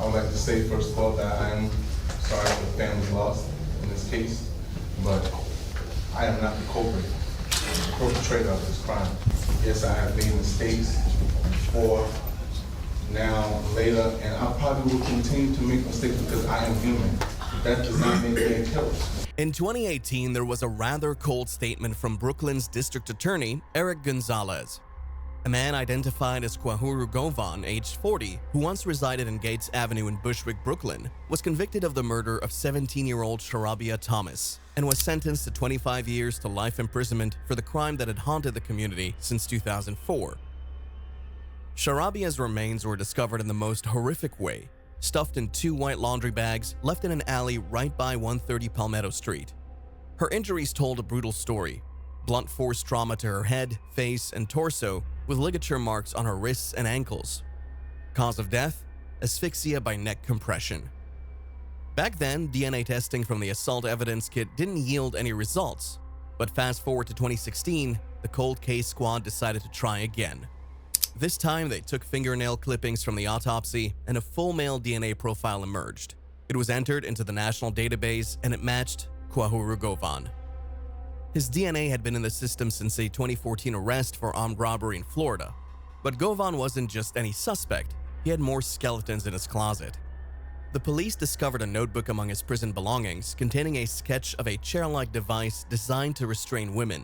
I would like to say first of all that I am sorry for the family lost in this case, but I am not the culprit, the perpetrator of this crime. Yes, I have made mistakes before, now, later, and I probably will continue to make mistakes because I am human. That does not make me a killer. In 2018, there was a rather cold statement from Brooklyn's district attorney, Eric Gonzalez. A man identified as Kwahuru Govan, aged 40, who once resided in Gates Avenue in Bushwick, Brooklyn, was convicted of the murder of 17-year-old Sharabia Thomas and was sentenced to 25 years to life imprisonment for the crime that had haunted the community since 2004. Sharabia's remains were discovered in the most horrific way, stuffed in 2 white laundry bags left in an alley right by 130 Palmetto Street. Her injuries told a brutal story: blunt force trauma to her head, face, and torso, with ligature marks on her wrists and ankles. Cause of death? Asphyxia by neck compression. Back then, DNA testing from the assault evidence kit didn't yield any results, but fast forward to 2016, the cold case squad decided to try again. This time, they took fingernail clippings from the autopsy and a full male DNA profile emerged. It was entered into the national database and it matched Kwahuru Govan. His DNA had been in the system since a 2014 arrest for armed robbery in Florida. But Govan wasn't just any suspect, he had more skeletons in his closet. The police discovered a notebook among his prison belongings containing a sketch of a chair-like device designed to restrain women.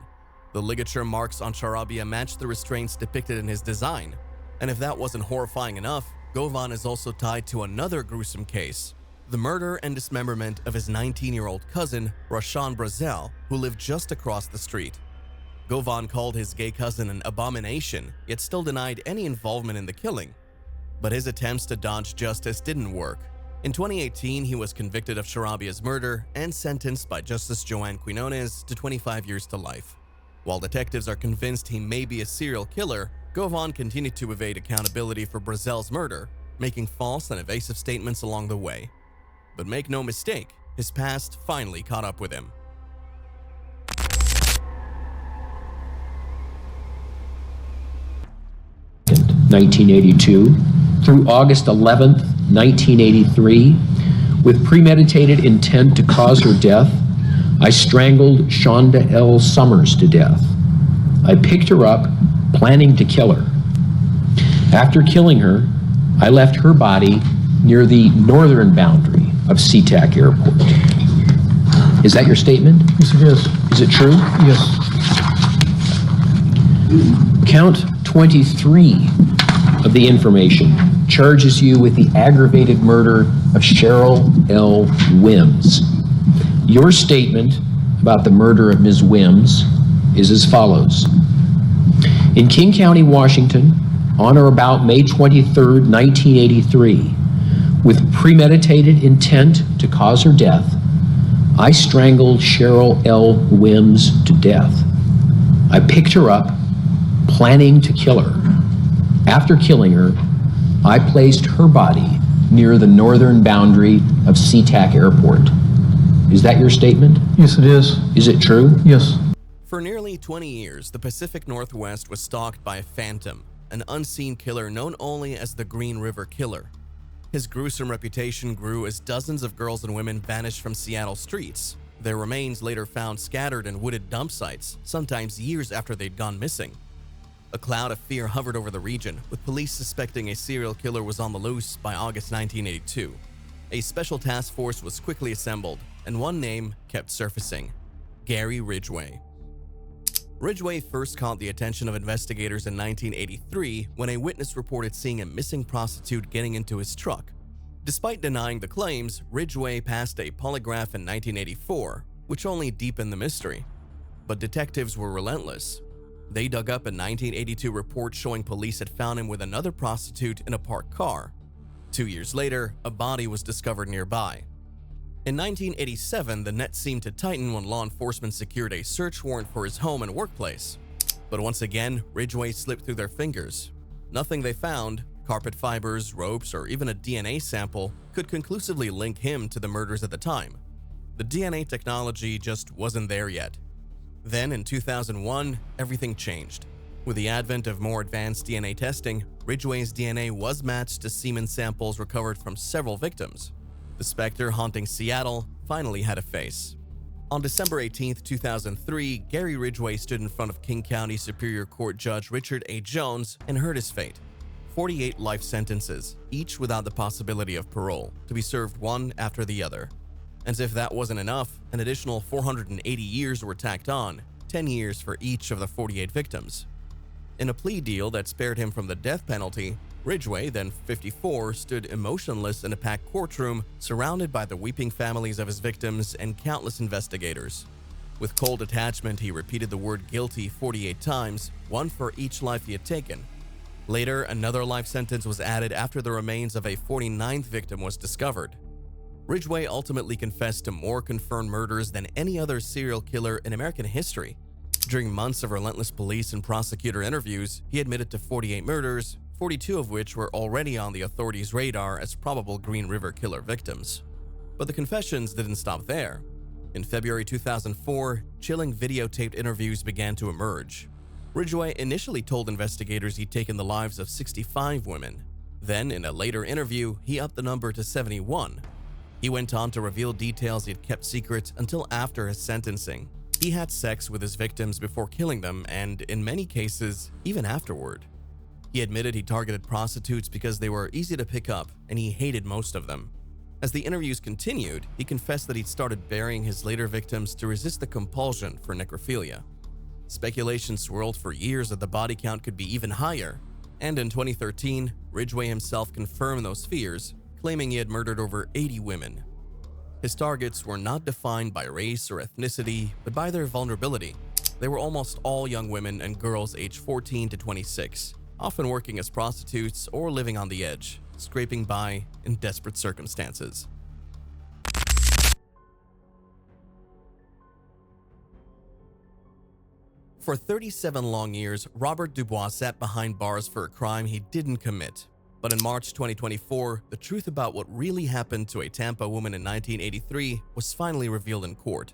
The ligature marks on Sharabia matched the restraints depicted in his design. And if that wasn't horrifying enough, Govan is also tied to another gruesome case: the murder and dismemberment of his 19-year-old cousin, Rashawn Brazel, who lived just across the street. Govan called his gay cousin an abomination, yet still denied any involvement in the killing. But his attempts to dodge justice didn't work. In 2018, he was convicted of Sharabia's murder and sentenced by Justice Joanne Quinones to 25 years to life. While detectives are convinced he may be a serial killer, Govan continued to evade accountability for Brazel's murder, making false and evasive statements along the way. But make no mistake, his past finally caught up with him. In 1982 through August 11th, 1983, with premeditated intent to cause her death, I strangled Shonda L. Summers to death. I picked her up, planning to kill her. After killing her, I left her body near the northern boundary of SeaTac Airport. Is that your statement? Yes, it is. Is it true? Yes. Count 23 of the information charges you with the aggravated murder of Cheryl L. Wims. Your statement about the murder of Ms. Wims is as follows. In King County, Washington, on or about May 23rd, 1983, with premeditated intent to cause her death, I strangled Cheryl L. Wims to death. I picked her up, planning to kill her. After killing her, I placed her body near the northern boundary of SeaTac Airport. Is that your statement? Yes, it is. Is it true? Yes. For nearly 20 years, the Pacific Northwest was stalked by a phantom, an unseen killer known only as the Green River Killer. His gruesome reputation grew as dozens of girls and women vanished from Seattle streets, their remains later found scattered in wooded dump sites, sometimes years after they'd gone missing. A cloud of fear hovered over the region, with police suspecting a serial killer was on the loose by August 1982. A special task force was quickly assembled, and one name kept surfacing: Gary Ridgway. Ridgway first caught the attention of investigators in 1983 when a witness reported seeing a missing prostitute getting into his truck. Despite denying the claims, Ridgway passed a polygraph in 1984, which only deepened the mystery. But detectives were relentless. They dug up a 1982 report showing police had found him with another prostitute in a parked car. 2 years later, a body was discovered nearby. In 1987, the net seemed to tighten when law enforcement secured a search warrant for his home and workplace. But once again, Ridgway slipped through their fingers. Nothing they found, carpet fibers, ropes, or even a DNA sample, could conclusively link him to the murders at the time. The DNA technology just wasn't there yet. Then, in 2001, everything changed. With the advent of more advanced DNA testing, Ridgway's DNA was matched to semen samples recovered from several victims. The specter haunting Seattle finally had a face. On December 18, 2003, Gary Ridgway stood in front of King County Superior Court Judge Richard A. Jones and heard his fate. 48 life sentences, each without the possibility of parole, to be served one after the other. As if that wasn't enough, an additional 480 years were tacked on, 10 years for each of the 48 victims. In a plea deal that spared him from the death penalty, Ridgway, then 54, stood emotionless in a packed courtroom, surrounded by the weeping families of his victims and countless investigators. With cold detachment, he repeated the word guilty 48 times, one for each life he had taken. Later, another life sentence was added after the remains of a 49th victim was discovered. Ridgway ultimately confessed to more confirmed murders than any other serial killer in American history. During months of relentless police and prosecutor interviews, he admitted to 48 murders, 42 of which were already on the authorities' radar as probable Green River Killer victims. But the confessions didn't stop there. In February 2004, chilling videotaped interviews began to emerge. Ridgway initially told investigators he'd taken the lives of 65 women. Then, in a later interview, he upped the number to 71. He went on to reveal details he had kept secret until after his sentencing. He had sex with his victims before killing them and, in many cases, even afterward. He admitted he targeted prostitutes because they were easy to pick up and he hated most of them. As the interviews continued, he confessed that he'd started burying his later victims to resist the compulsion for necrophilia. Speculation swirled for years that the body count could be even higher, and in 2013, Ridgway himself confirmed those fears, claiming he had murdered over 80 women. His targets were not defined by race or ethnicity, but by their vulnerability. They were almost all young women and girls aged 14 to 26, often working as prostitutes or living on the edge, scraping by in desperate circumstances. For 37 long years, Robert Dubois sat behind bars for a crime he didn't commit. But in March 2024, the truth about what really happened to a Tampa woman in 1983 was finally revealed in court.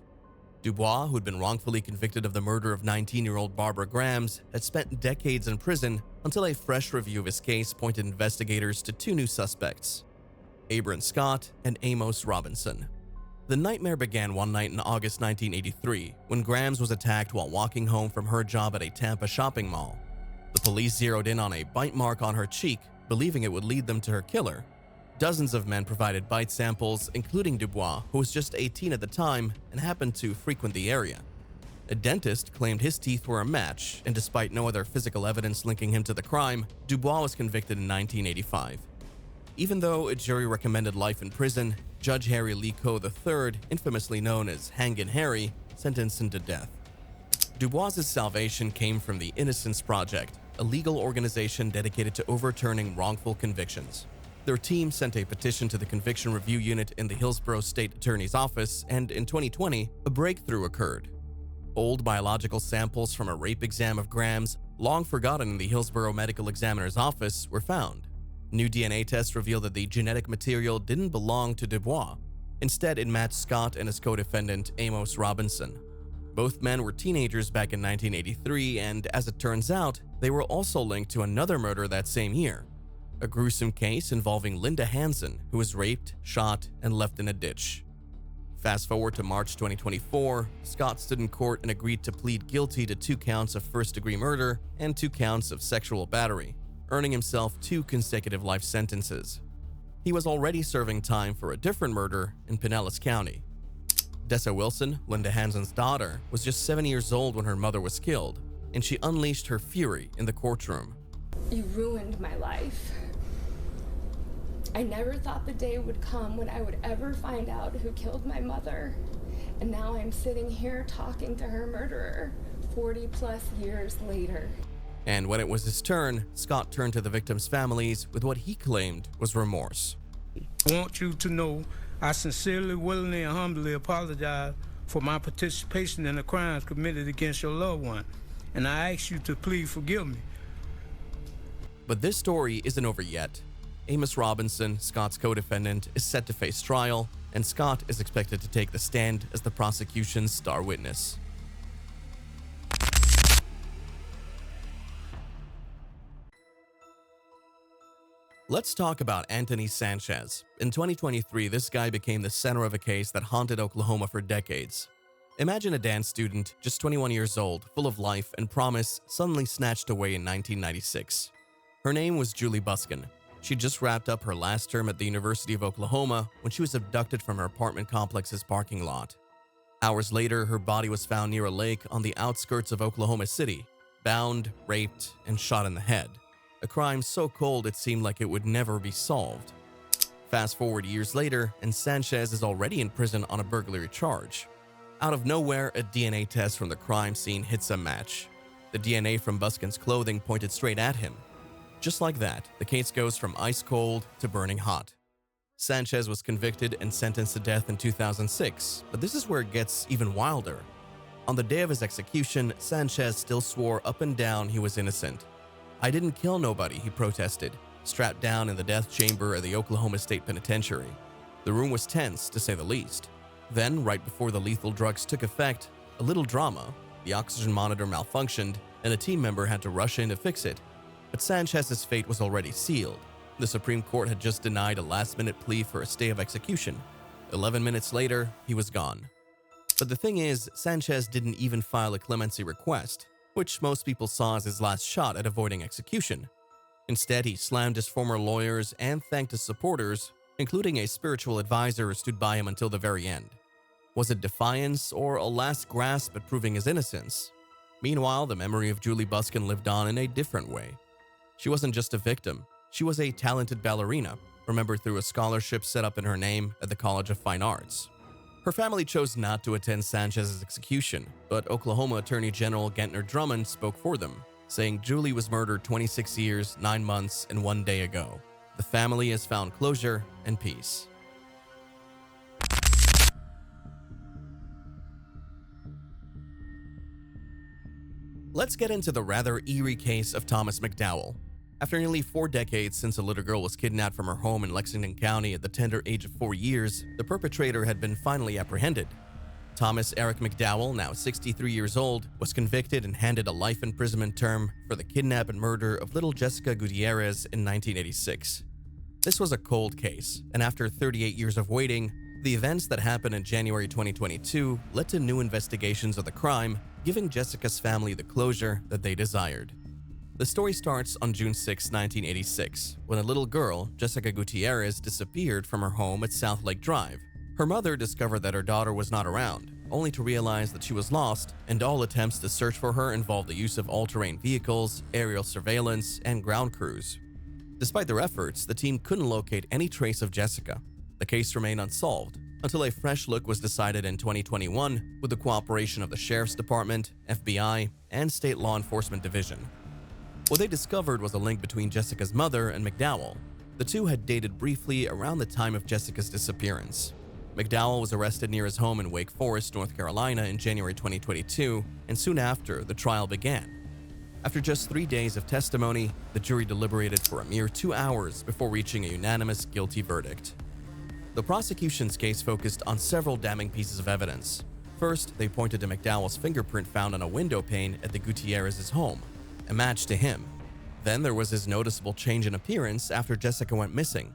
Dubois, who'd been wrongfully convicted of the murder of 19-year-old Barbara Grams, had spent decades in prison until a fresh review of his case pointed investigators to two new suspects, Abram Scott and Amos Robinson. The nightmare began one night in August 1983 when Grams was attacked while walking home from her job at a Tampa shopping mall. The police zeroed in on a bite mark on her cheek, believing it would lead them to her killer. Dozens of men provided bite samples, including Dubois, who was just 18 at the time and happened to frequent the area. A dentist claimed his teeth were a match, and despite no other physical evidence linking him to the crime, Dubois was convicted in 1985. Even though a jury recommended life in prison, Judge Harry Lee Coe III, infamously known as Hangin' Harry, sentenced him to death. Dubois' salvation came from the Innocence Project, a legal organization dedicated to overturning wrongful convictions. Their team sent a petition to the Conviction Review Unit in the Hillsborough State Attorney's Office, and in 2020, a breakthrough occurred. Old biological samples from a rape exam of Grams, long forgotten in the Hillsborough Medical Examiner's Office, were found. New DNA tests revealed that the genetic material didn't belong to Dubois. Instead, it matched Scott and his co-defendant, Amos Robinson. Both men were teenagers back in 1983, and as it turns out, they were also linked to another murder that same year, a gruesome case involving Linda Hansen, who was raped, shot, and left in a ditch. Fast forward to March 2024, Scott stood in court and agreed to plead guilty to 2 counts of first-degree murder and 2 counts of sexual battery, earning himself 2 consecutive life sentences. He was already serving time for a different murder in Pinellas County. Dessa Wilson, Linda Hansen's daughter, was just 7 years old when her mother was killed, and she unleashed her fury in the courtroom. You ruined my life. I never thought the day would come when I would ever find out who killed my mother. And now I'm sitting here talking to her murderer 40 plus years later. And when it was his turn, Scott turned to the victims' families with what he claimed was remorse. I want you to know I sincerely, willingly, and humbly apologize for my participation in the crimes committed against your loved one, and I ask you to please forgive me. But this story isn't over yet. Amos Robinson, Scott's co-defendant, is set to face trial, and Scott is expected to take the stand as the prosecution's star witness. Let's talk about Anthony Sanchez. In 2023, this guy became the center of a case that haunted Oklahoma for decades. Imagine a dance student, just 21 years old, full of life and promise, suddenly snatched away in 1996. Her name was Julie Buskin. She just wrapped up her last term at the University of Oklahoma when she was abducted from her apartment complex's parking lot. Hours later, her body was found near a lake on the outskirts of Oklahoma City, bound, raped, and shot in the head. A crime so cold it seemed like it would never be solved. Fast forward years later, and Sanchez is already in prison on a burglary charge. Out of nowhere, a DNA test from the crime scene hits a match. The DNA from Buskin's clothing pointed straight at him. Just like that, the case goes from ice cold to burning hot. Sanchez was convicted and sentenced to death in 2006, but this is where it gets even wilder. On the day of his execution, Sanchez still swore up and down he was innocent. "I didn't kill nobody," he protested, strapped down in the death chamber at the Oklahoma State Penitentiary. The room was tense, to say the least. Then, right before the lethal drugs took effect, a little drama. The oxygen monitor malfunctioned, and a team member had to rush in to fix it. But Sanchez's fate was already sealed. The Supreme Court had just denied a last-minute plea for a stay of execution. 11 minutes later, he was gone. But the thing is, Sanchez didn't even file a clemency request, which most people saw as his last shot at avoiding execution. Instead, he slammed his former lawyers and thanked his supporters, including a spiritual advisor who stood by him until the very end. Was it defiance or a last grasp at proving his innocence? Meanwhile, the memory of Julie Buskin lived on in a different way. She wasn't just a victim. She was a talented ballerina, remembered through a scholarship set up in her name at the College of Fine Arts. Her family chose not to attend Sanchez's execution, but Oklahoma Attorney General Gentner Drummond spoke for them, saying Julie was murdered 26 years, 9 months, and 1 day ago. The family has found closure and peace. Let's get into the rather eerie case of Thomas McDowell. After nearly 4 decades since a little girl was kidnapped from her home in Lexington County at the tender age of 4 years, the perpetrator had been finally apprehended. Thomas Eric McDowell, now 63 years old, was convicted and handed a life imprisonment term for the kidnap and murder of little Jessica Gutierrez in 1986. This was a cold case, and after 38 years of waiting, the events that happened in January 2022 led to new investigations of the crime, giving Jessica's family the closure that they desired. The story starts on June 6, 1986, when a little girl, Jessica Gutierrez, disappeared from her home at South Lake Drive. Her mother discovered that her daughter was not around, only to realize that she was lost, and all attempts to search for her involved the use of all-terrain vehicles, aerial surveillance, and ground crews. Despite their efforts, the team couldn't locate any trace of Jessica. The case remained unsolved until a fresh look was decided in 2021 with the cooperation of the Sheriff's Department, FBI, and State Law Enforcement Division. What they discovered was a link between Jessica's mother and McDowell. The two had dated briefly around the time of Jessica's disappearance. McDowell was arrested near his home in Wake Forest, North Carolina in January 2022, and soon after, the trial began. After just 3 days of testimony, the jury deliberated for a mere 2 hours before reaching a unanimous guilty verdict. The prosecution's case focused on several damning pieces of evidence. First, they pointed to McDowell's fingerprint found on a window pane at the Gutierrez's home, a match to him. Then there was his noticeable change in appearance after Jessica went missing.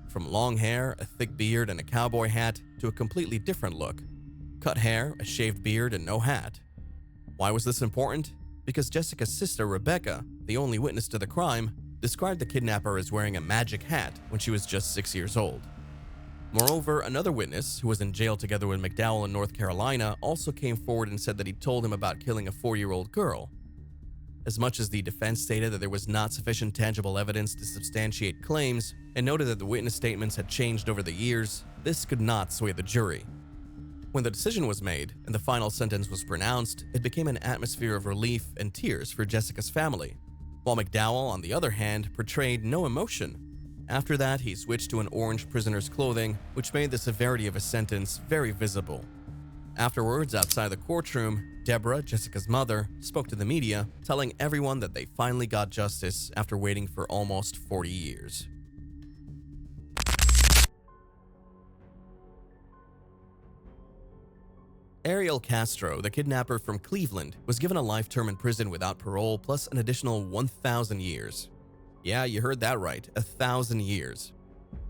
From long hair, a thick beard, and a cowboy hat to a completely different look. Cut hair, a shaved beard, and no hat. Why was this important? Because Jessica's sister, Rebecca, the only witness to the crime, described the kidnapper as wearing a magic hat when she was just 6 years old. Moreover, another witness, who was in jail together with McDowell in North Carolina, also came forward and said that he told him about killing a 4-year-old girl. As much as the defense stated that there was not sufficient tangible evidence to substantiate claims and noted that the witness statements had changed over the years, this could not sway the jury. When the decision was made and the final sentence was pronounced, it became an atmosphere of relief and tears for Jessica's family, while McDowell, on the other hand, portrayed no emotion. After that, he switched to an orange prisoner's clothing, which made the severity of his sentence very visible. Afterwards, outside the courtroom, Deborah, Jessica's mother, spoke to the media, telling everyone that they finally got justice after waiting for almost 40 years. Ariel Castro, the kidnapper from Cleveland, was given a life term in prison without parole plus an additional 1,000 years. Yeah, you heard that right, 1,000 years.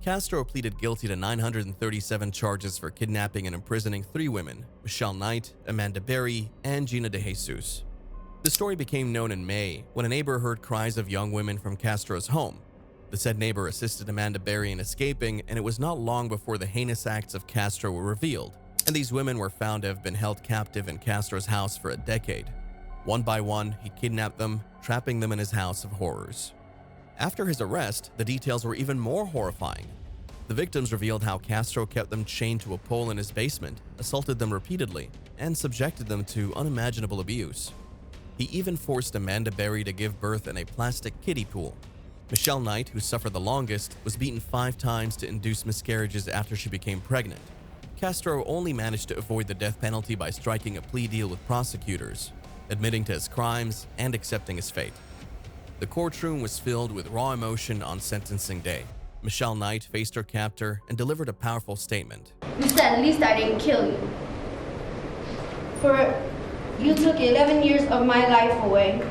Castro pleaded guilty to 937 charges for kidnapping and imprisoning 3 women, Michelle Knight, Amanda Berry, and Gina De Jesus. The story became known in May when a neighbor heard cries of young women from Castro's home. The said neighbor assisted Amanda Berry in escaping, and it was not long before the heinous acts of Castro were revealed, and these women were found to have been held captive in Castro's house for a decade. One by one, he kidnapped them, trapping them in his house of horrors. After his arrest, the details were even more horrifying. The victims revealed how Castro kept them chained to a pole in his basement, assaulted them repeatedly, and subjected them to unimaginable abuse. He even forced Amanda Berry to give birth in a plastic kiddie pool. Michelle Knight, who suffered the longest, was beaten 5 times to induce miscarriages after she became pregnant. Castro only managed to avoid the death penalty by striking a plea deal with prosecutors, admitting to his crimes and accepting his fate. The courtroom was filled with raw emotion on sentencing day. Michelle Knight faced her captor and delivered a powerful statement. You said at least I didn't kill you. You took 11 years of my life away,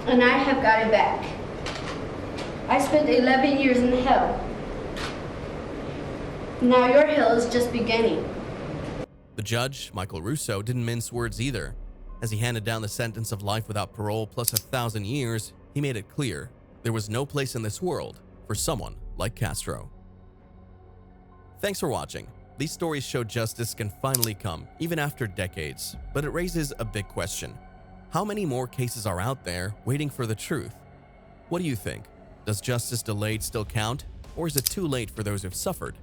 and I have got it back. I spent 11 years in hell. Now your hell is just beginning. The judge, Michael Russo, didn't mince words either. As he handed down the sentence of life without parole plus 1,000 years, he made it clear there was no place in this world for someone like Castro. Thanks for watching. These stories show justice can finally come, even after decades, but it raises a big question. How many more cases are out there waiting for the truth? What do you think? Does justice delayed still count, or is it too late for those who've suffered?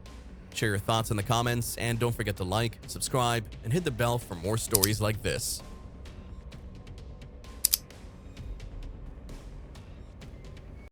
Share your thoughts in the comments, and don't forget to like, subscribe, and hit the bell for more stories like this.